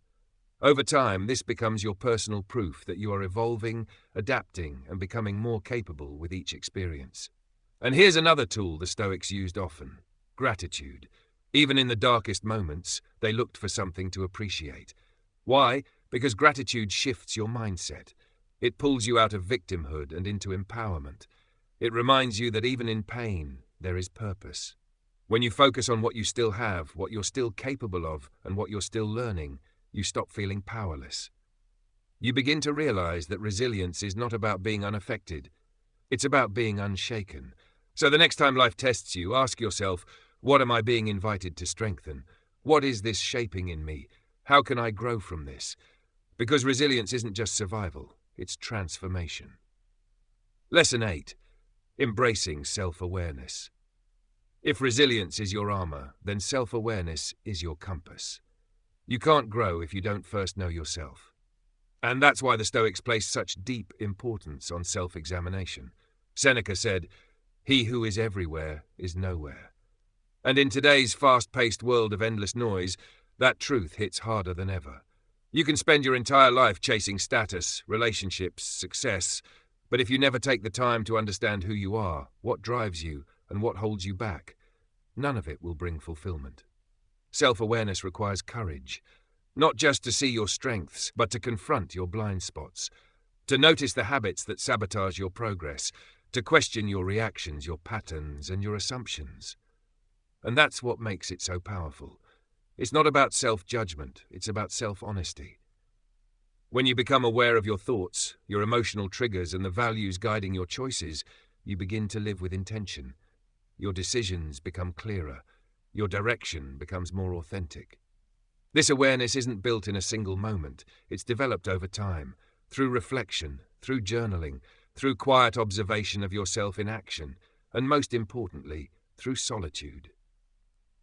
S2: Over time, this becomes your personal proof that you are evolving, adapting, and becoming more capable with each experience. And here's another tool the Stoics used often: gratitude. Even in the darkest moments, they looked for something to appreciate. Why? Because gratitude shifts your mindset. It pulls you out of victimhood and into empowerment. It reminds you that even in pain, there is purpose. When you focus on what you still have, what you're still capable of, and what you're still learning, you stop feeling powerless. You begin to realize that resilience is not about being unaffected. It's about being unshaken. So the next time life tests you, ask yourself, what am I being invited to strengthen? What is this shaping in me? How can I grow from this? Because resilience isn't just survival, it's transformation. Lesson 8. Embracing self-awareness. If resilience is your armor, then self-awareness is your compass. You can't grow if you don't first know yourself. And that's why the Stoics placed such deep importance on self-examination. Seneca said, "He who is everywhere is nowhere." And in today's fast-paced world of endless noise, that truth hits harder than ever. You can spend your entire life chasing status, relationships, success, but if you never take the time to understand who you are, what drives you, and what holds you back, none of it will bring fulfillment. Self-awareness requires courage, not just to see your strengths, but to confront your blind spots, to notice the habits that sabotage your progress, to question your reactions, your patterns, and your assumptions. And that's what makes it so powerful. It's not about self-judgment, it's about self-honesty. When you become aware of your thoughts, your emotional triggers, and the values guiding your choices, you begin to live with intention. Your decisions become clearer. Your direction becomes more authentic. This awareness isn't built in a single moment. It's developed over time, through reflection, through journaling, through quiet observation of yourself in action, and most importantly, through solitude.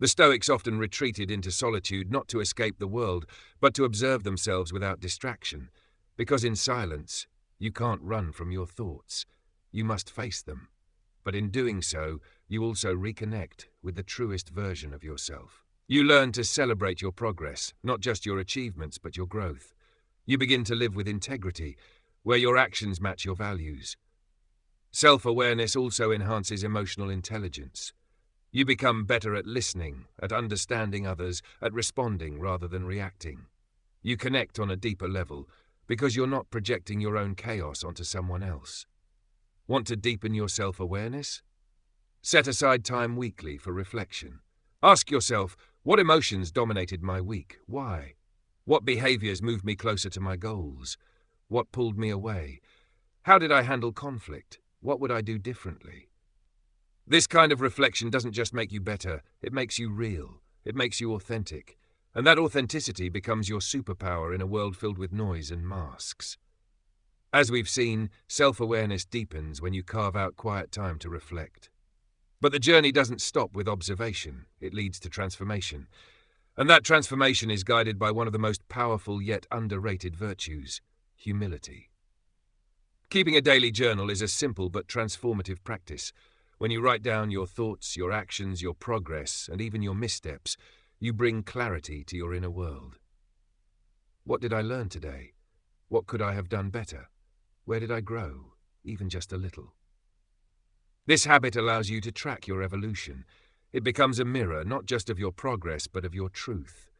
S2: The Stoics often retreated into solitude not to escape the world, but to observe themselves without distraction, because in silence, you can't run from your thoughts. You must face them. But in doing so, you also reconnect with the truest version of yourself. You learn to celebrate your progress, not just your achievements, but your growth. You begin to live with integrity, where your actions match your values. Self-awareness also enhances emotional intelligence. You become better at listening, at understanding others, at responding rather than reacting. You connect on a deeper level, because you're not projecting your own chaos onto someone else. Want to deepen your self-awareness? Set aside time weekly for reflection. Ask yourself, what emotions dominated my week? Why? What behaviors moved me closer to my goals? What pulled me away? How did I handle conflict? What would I do differently? This kind of reflection doesn't just make you better, it makes you real, it makes you authentic, and that authenticity becomes your superpower in a world filled with noise and masks. As we've seen, self-awareness deepens when you carve out quiet time to reflect. But the journey doesn't stop with observation, it leads to transformation. And that transformation is guided by one of the most powerful yet underrated virtues: humility. Keeping a daily journal is a simple but transformative practice. When you write down your thoughts, your actions, your progress, and even your missteps, you bring clarity to your inner world. What did I learn today? What could I have done better? Where did I grow, even just a little? This habit allows you to track your evolution. It becomes a mirror not just of your progress, but of your truth.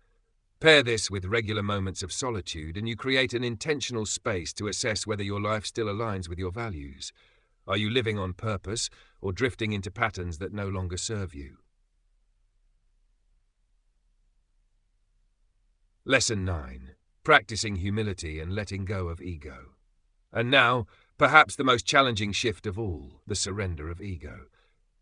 S2: Pair this with regular moments of solitude and you create an intentional space to assess whether your life still aligns with your values. Are you living on purpose or drifting into patterns that no longer serve you? Lesson 9. Practicing humility and letting go of ego. And now, perhaps the most challenging shift of all, the surrender of ego.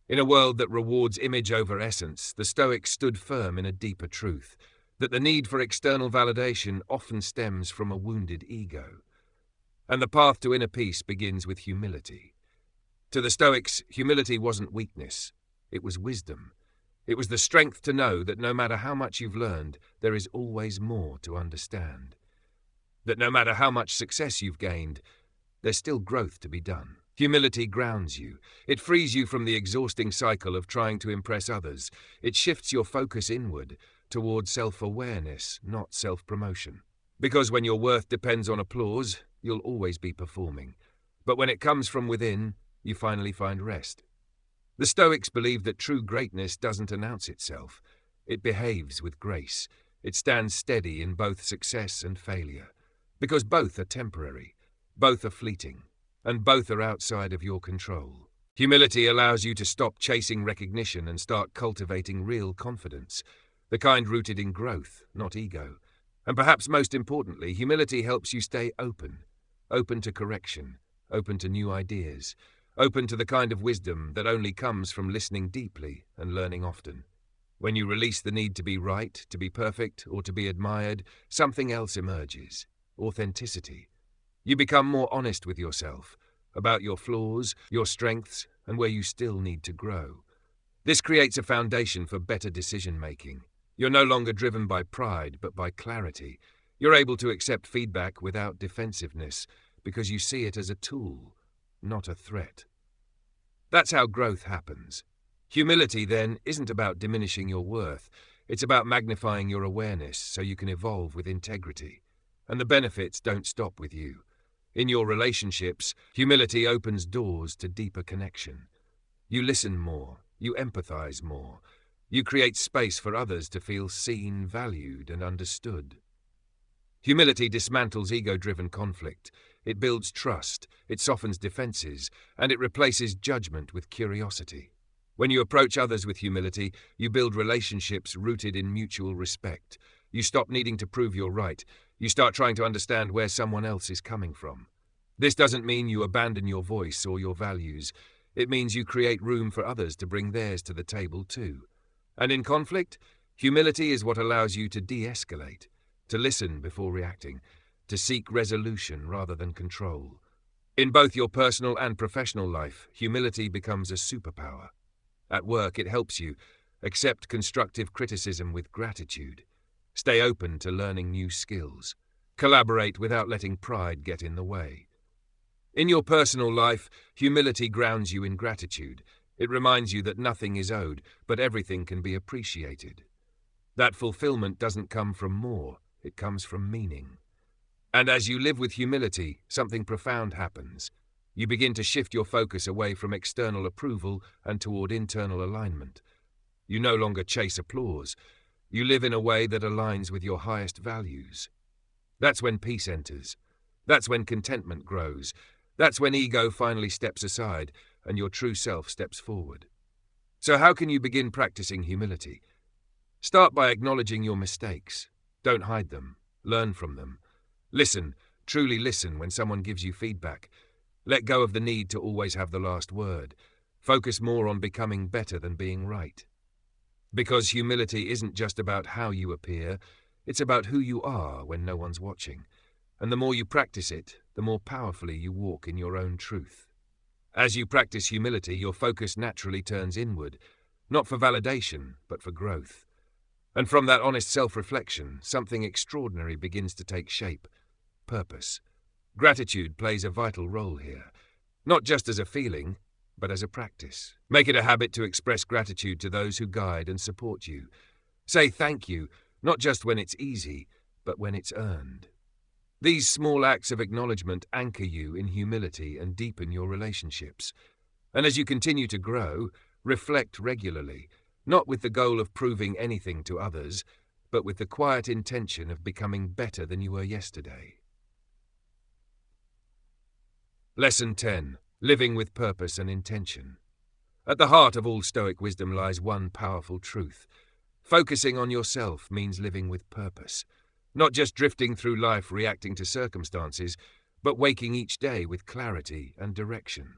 S2: In a world that rewards image over essence, the Stoics stood firm in a deeper truth, that the need for external validation often stems from a wounded ego. And the path to inner peace begins with humility. To the Stoics, humility wasn't weakness, it was wisdom. It was the strength to know that no matter how much you've learned, there is always more to understand. That no matter how much success you've gained, there's still growth to be done. Humility grounds you. It frees you from the exhausting cycle of trying to impress others. It shifts your focus inward, towards self-awareness, not self-promotion. Because when your worth depends on applause, you'll always be performing. But when it comes from within, you finally find rest. The Stoics believe that true greatness doesn't announce itself. It behaves with grace. It stands steady in both success and failure. Because both are temporary, both are fleeting, and both are outside of your control. Humility allows you to stop chasing recognition and start cultivating real confidence, the kind rooted in growth, not ego. And perhaps most importantly, humility helps you stay open to correction, open to new ideas, open to the kind of wisdom that only comes from listening deeply and learning often. When you release the need to be right, to be perfect, or to be admired, something else emerges: authenticity. You become more honest with yourself, about your flaws, your strengths, and where you still need to grow. This creates a foundation for better decision-making. You're no longer driven by pride, but by clarity. You're able to accept feedback without defensiveness, because you see it as a tool, not a threat. That's how growth happens. Humility, then, isn't about diminishing your worth. It's about magnifying your awareness so you can evolve with integrity. And the benefits don't stop with you. In your relationships, humility opens doors to deeper connection. You listen more, you empathize more, you create space for others to feel seen, valued, and understood. Humility dismantles ego-driven conflict. It builds trust, it softens defenses, and it replaces judgment with curiosity. When you approach others with humility, you build relationships rooted in mutual respect. You stop needing to prove you're right. You start trying to understand where someone else is coming from. This doesn't mean you abandon your voice or your values. It means you create room for others to bring theirs to the table too. And in conflict, humility is what allows you to de-escalate, to listen before reacting, to seek resolution rather than control. In both your personal and professional life, humility becomes a superpower. At work, it helps you accept constructive criticism with gratitude, stay open to learning new skills, collaborate without letting pride get in the way. In your personal life, humility grounds you in gratitude. It reminds you that nothing is owed, but everything can be appreciated. That fulfillment doesn't come from more, it comes from meaning. And as you live with humility, something profound happens. You begin to shift your focus away from external approval and toward internal alignment. You no longer chase applause. You live in a way that aligns with your highest values. That's when peace enters. That's when contentment grows. That's when ego finally steps aside and your true self steps forward. So how can you begin practicing humility? Start by acknowledging your mistakes. Don't hide them. Learn from them. Listen, truly listen when someone gives you feedback. Let go of the need to always have the last word. Focus more on becoming better than being right. Because humility isn't just about how you appear, it's about who you are when no one's watching. And the more you practice it, the more powerfully you walk in your own truth. As you practice humility, your focus naturally turns inward, not for validation, but for growth. And from that honest self-reflection, something extraordinary begins to take shape: purpose. Gratitude plays a vital role here, not just as a feeling, but as a practice. Make it a habit to express gratitude to those who guide and support you. Say thank you, not just when it's easy, but when it's earned. These small acts of acknowledgement anchor you in humility and deepen your relationships. And as you continue to grow, reflect regularly, not with the goal of proving anything to others, but with the quiet intention of becoming better than you were yesterday. Lesson 10. Living with purpose and intention. At the heart of all Stoic wisdom lies one powerful truth. Focusing on yourself means living with purpose, not just drifting through life reacting to circumstances, but waking each day with clarity and direction.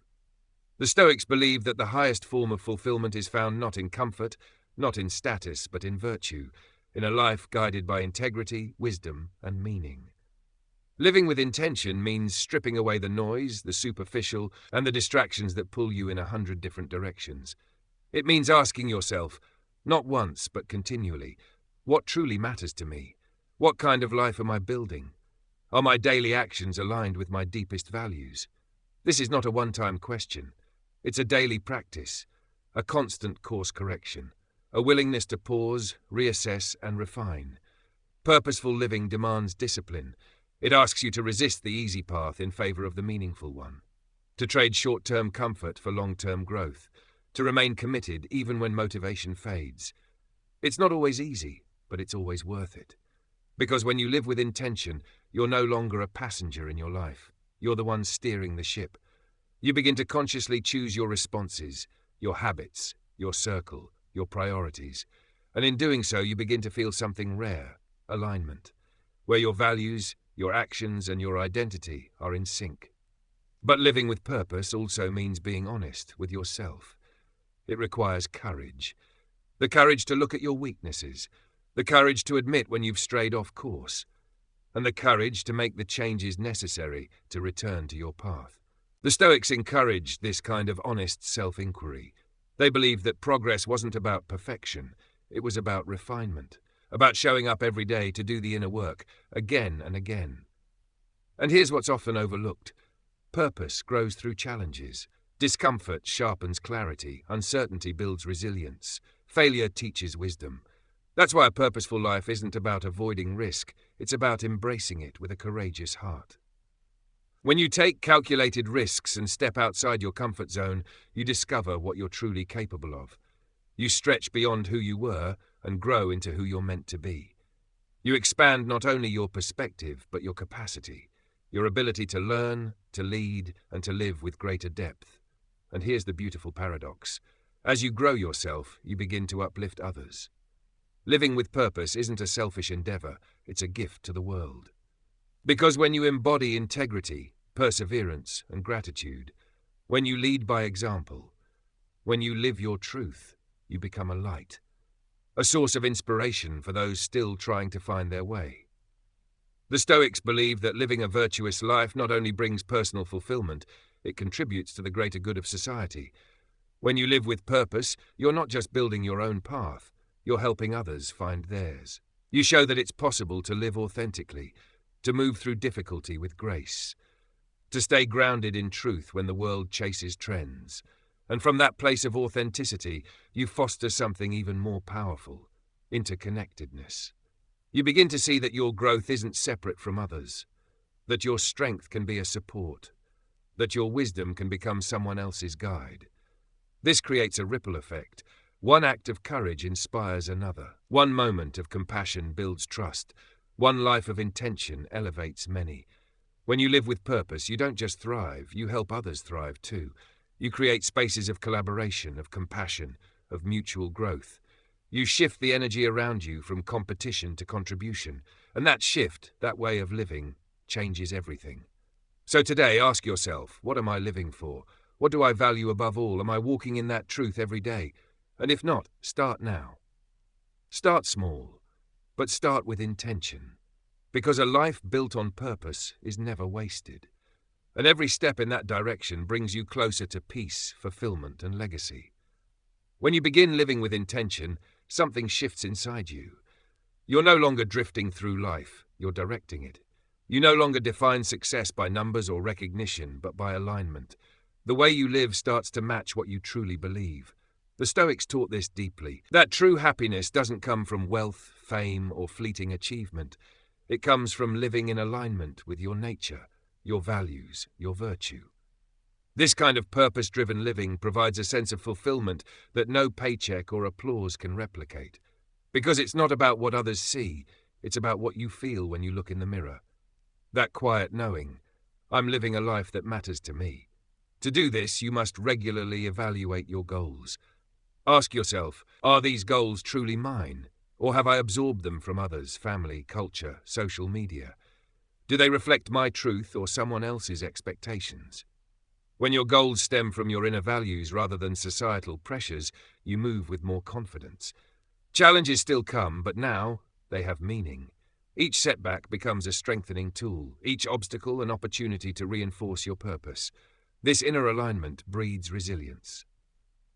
S2: The Stoics believe that the highest form of fulfillment is found not in comfort, not in status, but in virtue, in a life guided by integrity, wisdom, and meaning. Living with intention means stripping away the noise, the superficial, and the distractions that pull you in 100 different directions. It means asking yourself, not once but continually, what truly matters to me? What kind of life am I building? Are my daily actions aligned with my deepest values? This is not a one-time question. It's a daily practice, a constant course correction, a willingness to pause, reassess, and refine. Purposeful living demands discipline. It asks you to resist the easy path in favor of the meaningful one, to trade short-term comfort for long-term growth, to remain committed even when motivation fades. It's not always easy, but it's always worth it. Because when you live with intention, you're no longer a passenger in your life. You're the one steering the ship. You begin to consciously choose your responses, your habits, your circle, your priorities. And in doing so, you begin to feel something rare, alignment, where your values, your actions, and your identity are in sync. But living with purpose also means being honest with yourself. It requires courage. The courage to look at your weaknesses, the courage to admit when you've strayed off course, and the courage to make the changes necessary to return to your path. The Stoics encouraged this kind of honest self-inquiry. They believed that progress wasn't about perfection, it was about refinement, about showing up every day to do the inner work, again and again. And here's what's often overlooked. Purpose grows through challenges. Discomfort sharpens clarity, uncertainty builds resilience, failure teaches wisdom. That's why a purposeful life isn't about avoiding risk, it's about embracing it with a courageous heart. When you take calculated risks and step outside your comfort zone, you discover what you're truly capable of. You stretch beyond who you were and grow into who you're meant to be. You expand not only your perspective, but your capacity, your ability to learn, to lead, and to live with greater depth. And here's the beautiful paradox. As you grow yourself, you begin to uplift others. Living with purpose isn't a selfish endeavor, it's a gift to the world. Because when you embody integrity, perseverance, and gratitude, when you lead by example, when you live your truth, you become a light, a source of inspiration for those still trying to find their way. The Stoics believe that living a virtuous life not only brings personal fulfillment, it contributes to the greater good of society. When you live with purpose, you're not just building your own path, you're helping others find theirs. You show that it's possible to live authentically, to move through difficulty with grace, to stay grounded in truth when the world chases trends. And from that place of authenticity, you foster something even more powerful, interconnectedness. You begin to see that your growth isn't separate from others, that your strength can be a support, that your wisdom can become someone else's guide. This creates a ripple effect. One act of courage inspires another. One moment of compassion builds trust. One life of intention elevates many. When you live with purpose, you don't just thrive, you help others thrive too. You create spaces of collaboration, of compassion, of mutual growth. You shift the energy around you from competition to contribution, and that shift, that way of living, changes everything. So today, ask yourself, what am I living for? What do I value above all? Am I walking in that truth every day? And if not, start now. Start small, but start with intention. Because a life built on purpose is never wasted. And every step in that direction brings you closer to peace, fulfillment, and legacy. When you begin living with intention, something shifts inside you. You're no longer drifting through life, you're directing it. You no longer define success by numbers or recognition, but by alignment. The way you live starts to match what you truly believe. The Stoics taught this deeply, that true happiness doesn't come from wealth, fame, or fleeting achievement. It comes from living in alignment with your nature, your values, your virtue. This kind of purpose-driven living provides a sense of fulfillment that no paycheck or applause can replicate. Because it's not about what others see, it's about what you feel when you look in the mirror. That quiet knowing, I'm living a life that matters to me. To do this, you must regularly evaluate your goals. Ask yourself, are these goals truly mine? Or have I absorbed them from others, family, culture, social media? Do they reflect my truth or someone else's expectations? When your goals stem from your inner values rather than societal pressures, you move with more confidence. Challenges still come, but now they have meaning. Each setback becomes a strengthening tool, each obstacle an opportunity to reinforce your purpose. This inner alignment breeds resilience.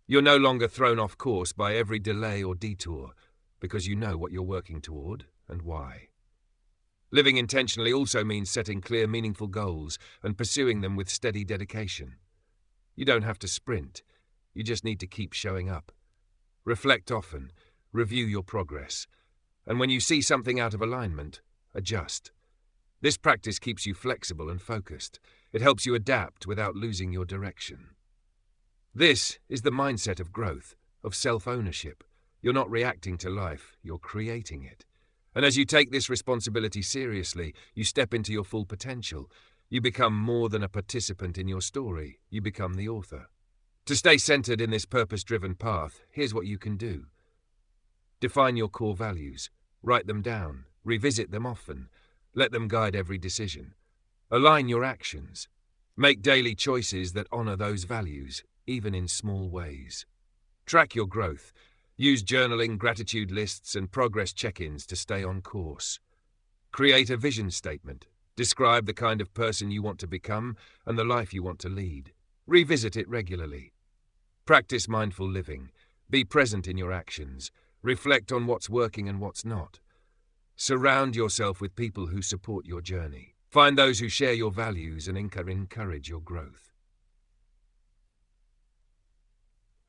S2: You're no longer thrown off course by every delay or detour, because you know what you're working toward and why. Living intentionally also means setting clear, meaningful goals and pursuing them with steady dedication. You don't have to sprint. You just need to keep showing up. Reflect often, review your progress, and when you see something out of alignment, adjust. This practice keeps you flexible and focused. It helps you adapt without losing your direction. This is the mindset of growth, of self-ownership. You're not reacting to life, you're creating it. And as you take this responsibility seriously, you step into your full potential. You become more than a participant in your story. You become the author. To stay centered in this purpose-driven path, here's what you can do. Define your core values. Write them down. Revisit them often. Let them guide every decision. Align your actions. Make daily choices that honor those values, even in small ways. Track your growth. Use journaling, gratitude lists, and progress check-ins to stay on course. Create a vision statement. Describe the kind of person you want to become and the life you want to lead. Revisit it regularly. Practice mindful living. Be present in your actions. Reflect on what's working and what's not. Surround yourself with people who support your journey. Find those who share your values and encourage your growth.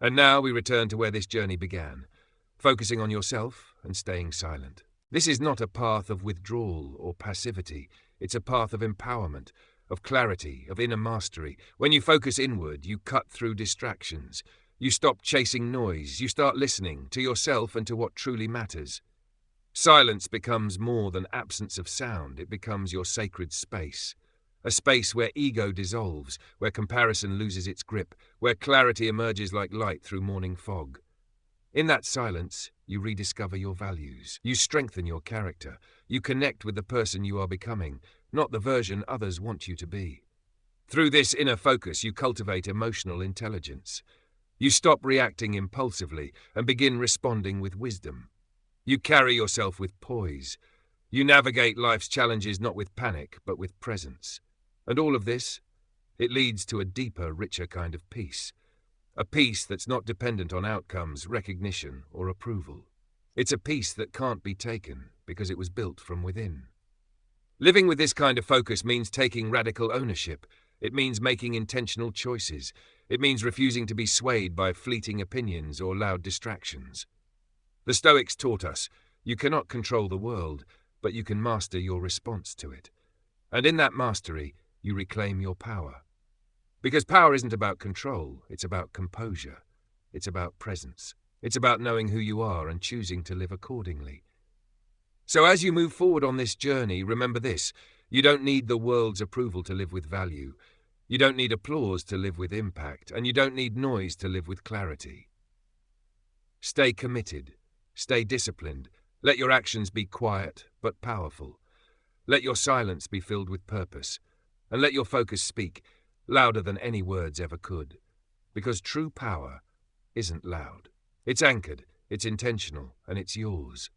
S2: And now we return to where this journey began, focusing on yourself and staying silent. This is not a path of withdrawal or passivity. It's a path of empowerment, of clarity, of inner mastery. When you focus inward, you cut through distractions. You stop chasing noise. You start listening to yourself and to what truly matters. Silence becomes more than absence of sound. It becomes your sacred space. A space where ego dissolves, where comparison loses its grip, where clarity emerges like light through morning fog. In that silence, you rediscover your values. You strengthen your character. You connect with the person you are becoming, not the version others want you to be. Through this inner focus, you cultivate emotional intelligence. You stop reacting impulsively and begin responding with wisdom. You carry yourself with poise. You navigate life's challenges not with panic, but with presence. And all of this, it leads to a deeper, richer kind of peace. A peace that's not dependent on outcomes, recognition, or approval. It's a peace that can't be taken because it was built from within. Living with this kind of focus means taking radical ownership. It means making intentional choices. It means refusing to be swayed by fleeting opinions or loud distractions. The Stoics taught us, you cannot control the world, but you can master your response to it. And in that mastery, you reclaim your power. Because power isn't about control, it's about composure. It's about presence. It's about knowing who you are and choosing to live accordingly. So as you move forward on this journey, remember this. You don't need the world's approval to live with value. You don't need applause to live with impact, and you don't need noise to live with clarity. Stay committed. Stay disciplined. Let your actions be quiet but powerful. Let your silence be filled with purpose. And let your focus speak, louder than any words ever could. Because true power isn't loud. It's anchored, it's intentional, and it's yours.